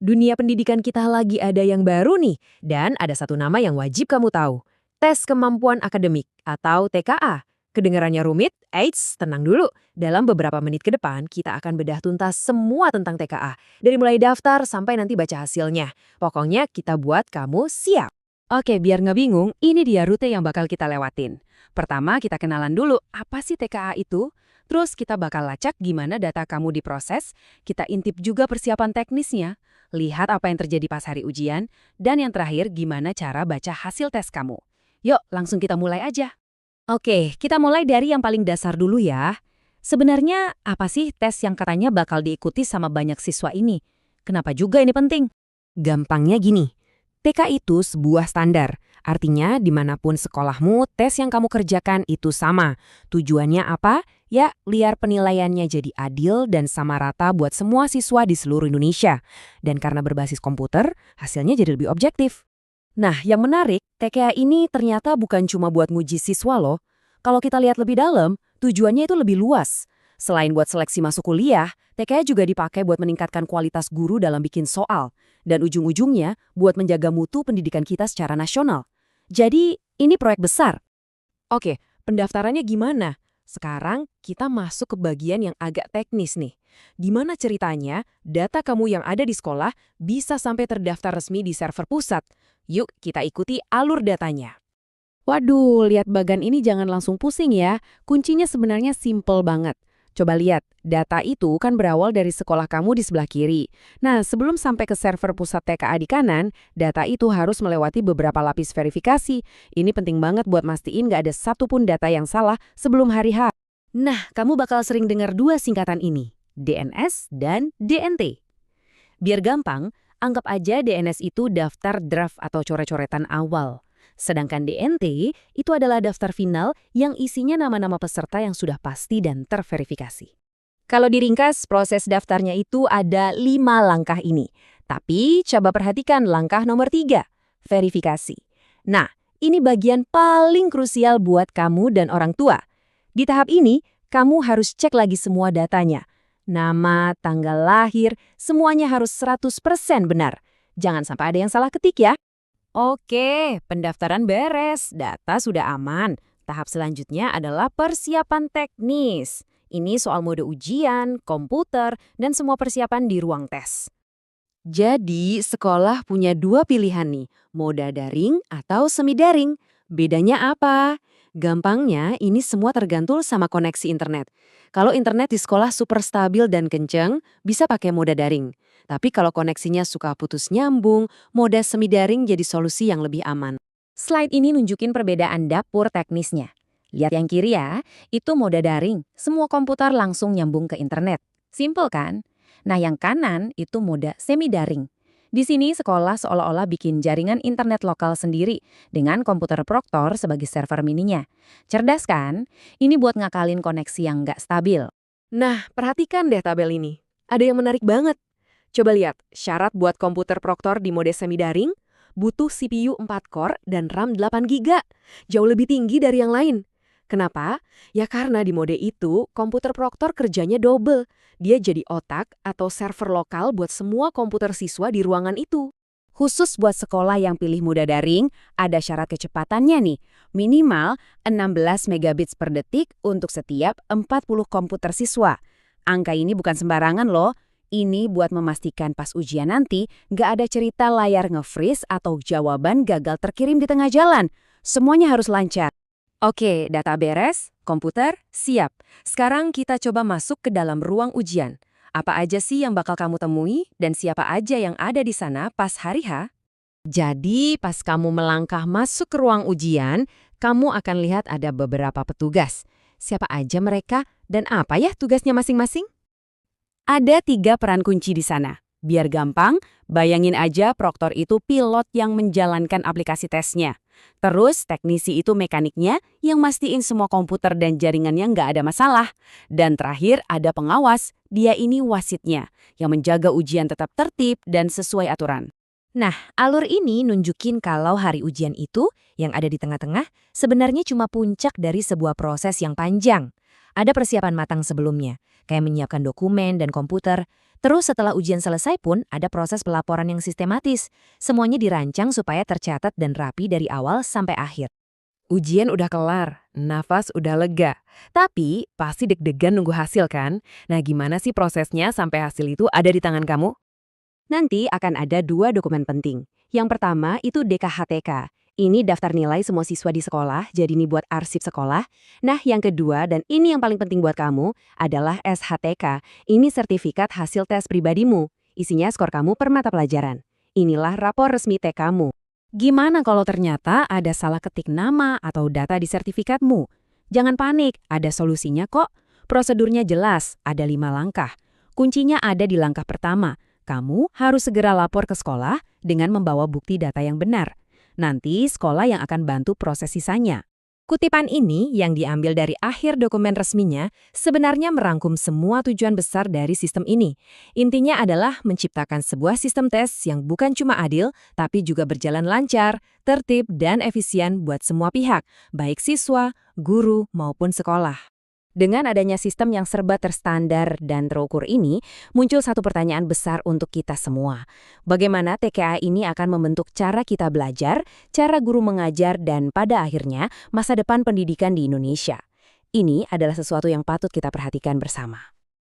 Dunia pendidikan kita lagi ada yang baru nih, dan ada satu nama yang wajib kamu tahu. Tes Kemampuan Akademik atau TKA. Kedengarannya rumit? Eits, tenang dulu. Dalam beberapa menit ke depan, kita akan bedah tuntas semua tentang TKA. Dari mulai daftar sampai nanti baca hasilnya. Pokoknya kita buat kamu siap. Oke, biar nggak bingung, ini dia rute yang bakal kita lewatin. Pertama, kita kenalan dulu apa sih TKA itu. Terus kita bakal lacak gimana data kamu diproses, kita intip juga persiapan teknisnya, lihat apa yang terjadi pas hari ujian, dan yang terakhir gimana cara baca hasil tes kamu. Yuk, langsung kita mulai aja. Oke, kita mulai dari yang paling dasar dulu ya. Sebenarnya apa sih tes yang katanya bakal diikuti sama banyak siswa ini? Kenapa juga ini penting? Gampangnya gini, TK itu sebuah standar. Artinya dimanapun sekolahmu, tes yang kamu kerjakan itu sama. Tujuannya apa? Ya, biar penilaiannya jadi adil dan sama rata buat semua siswa di seluruh Indonesia. Dan karena berbasis komputer, hasilnya jadi lebih objektif. Nah, yang menarik, TKA ini ternyata bukan cuma buat nguji siswa loh. Kalau kita lihat lebih dalam, tujuannya itu lebih luas. Selain buat seleksi masuk kuliah, TKA juga dipakai buat meningkatkan kualitas guru dalam bikin soal. Dan ujung-ujungnya buat menjaga mutu pendidikan kita secara nasional. Jadi, ini proyek besar. Oke, pendaftarannya gimana? Sekarang kita masuk ke bagian yang agak teknis nih. Gimana ceritanya data kamu yang ada di sekolah bisa sampai terdaftar resmi di server pusat? Yuk kita ikuti alur datanya. Waduh, lihat bagan ini jangan langsung pusing ya. Kuncinya sebenarnya simple banget. Coba lihat, data itu kan berawal dari sekolah kamu di sebelah kiri. Nah, sebelum sampai ke server pusat TKA di kanan, data itu harus melewati beberapa lapis verifikasi. Ini penting banget buat mastiin nggak ada satupun data yang salah sebelum hari H. Nah, kamu bakal sering dengar dua singkatan ini, DNS dan DNT. Biar gampang, anggap aja DNS itu daftar draft atau coret-coretan awal. Sedangkan DNT itu adalah daftar final yang isinya nama-nama peserta yang sudah pasti dan terverifikasi. Kalau diringkas, proses daftarnya itu ada 5 langkah ini. Tapi coba perhatikan langkah nomor 3, verifikasi. Nah, ini bagian paling krusial buat kamu dan orang tua. Di tahap ini, kamu harus cek lagi semua datanya. Nama, tanggal lahir, semuanya harus 100% benar. Jangan sampai ada yang salah ketik ya. Oke, pendaftaran beres, data sudah aman. Tahap selanjutnya adalah persiapan teknis. Ini soal mode ujian, komputer, dan semua persiapan di ruang tes. Jadi, sekolah punya 2 pilihan nih, mode daring atau semi daring. Bedanya apa? Gampangnya, ini semua tergantung sama koneksi internet. Kalau internet di sekolah super stabil dan kenceng, bisa pakai mode daring. Tapi kalau koneksinya suka putus nyambung, mode semi daring jadi solusi yang lebih aman. Slide ini nunjukin perbedaan dapur teknisnya. Lihat yang kiri ya, itu mode daring. Semua komputer langsung nyambung ke internet. Simple kan? Nah yang kanan itu mode semi daring. Di sini sekolah seolah-olah bikin jaringan internet lokal sendiri dengan komputer Proktor sebagai server mininya. Cerdas kan? Ini buat ngakalin koneksi yang nggak stabil. Nah, perhatikan deh tabel ini. Ada yang menarik banget. Coba lihat, syarat buat komputer Proktor di mode semi daring, butuh CPU 4 core dan RAM 8 GB. Jauh lebih tinggi dari yang lain. Kenapa? Ya karena di mode itu, komputer Proktor kerjanya double. Dia jadi otak atau server lokal buat semua komputer siswa di ruangan itu. Khusus buat sekolah yang pilih mode daring, ada syarat kecepatannya nih. Minimal 16 megabits per detik untuk setiap 40 komputer siswa. Angka ini bukan sembarangan loh. Ini buat memastikan pas ujian nanti nggak ada cerita layar nge-freeze atau jawaban gagal terkirim di tengah jalan. Semuanya harus lancar. Oke, data beres, komputer, siap. Sekarang kita coba masuk ke dalam ruang ujian. Apa aja sih yang bakal kamu temui dan siapa aja yang ada di sana pas hari H? Jadi, pas kamu melangkah masuk ke ruang ujian, kamu akan lihat ada beberapa petugas. Siapa aja mereka dan apa ya tugasnya masing-masing? Ada 3 peran kunci di sana. Biar gampang, bayangin aja Proktor itu pilot yang menjalankan aplikasi tesnya. Terus teknisi itu mekaniknya yang mastiin semua komputer dan jaringannya nggak ada masalah. Dan terakhir ada pengawas, dia ini wasitnya, yang menjaga ujian tetap tertib dan sesuai aturan. Nah, alur ini nunjukin kalau hari ujian itu, yang ada di tengah-tengah, sebenarnya cuma puncak dari sebuah proses yang panjang. Ada persiapan matang sebelumnya, kayak menyiapkan dokumen dan komputer. Terus setelah ujian selesai pun ada proses pelaporan yang sistematis. Semuanya dirancang supaya tercatat dan rapi dari awal sampai akhir. Ujian udah kelar, nafas udah lega. Tapi pasti deg-degan nunggu hasil kan? Nah gimana sih prosesnya sampai hasil itu ada di tangan kamu? Nanti akan ada 2 dokumen penting. Yang pertama itu DKHTK. Ini daftar nilai semua siswa di sekolah, jadi ini buat arsip sekolah. Nah, yang kedua, dan ini yang paling penting buat kamu, adalah SHTK. Ini sertifikat hasil tes pribadimu. Isinya skor kamu per mata pelajaran. Inilah rapor resmi TK kamu. Gimana kalau ternyata ada salah ketik nama atau data di sertifikatmu? Jangan panik, ada solusinya kok. Prosedurnya jelas, ada 5 langkah. Kuncinya ada di langkah pertama. Kamu harus segera lapor ke sekolah dengan membawa bukti data yang benar. Nanti sekolah yang akan bantu proses sisanya. Kutipan ini yang diambil dari akhir dokumen resminya sebenarnya merangkum semua tujuan besar dari sistem ini. Intinya adalah menciptakan sebuah sistem tes yang bukan cuma adil, tapi juga berjalan lancar, tertib, dan efisien buat semua pihak, baik siswa, guru, maupun sekolah. Dengan adanya sistem yang serba terstandar dan terukur ini, muncul satu pertanyaan besar untuk kita semua. Bagaimana TKA ini akan membentuk cara kita belajar, cara guru mengajar, dan pada akhirnya masa depan pendidikan di Indonesia? Ini adalah sesuatu yang patut kita perhatikan bersama.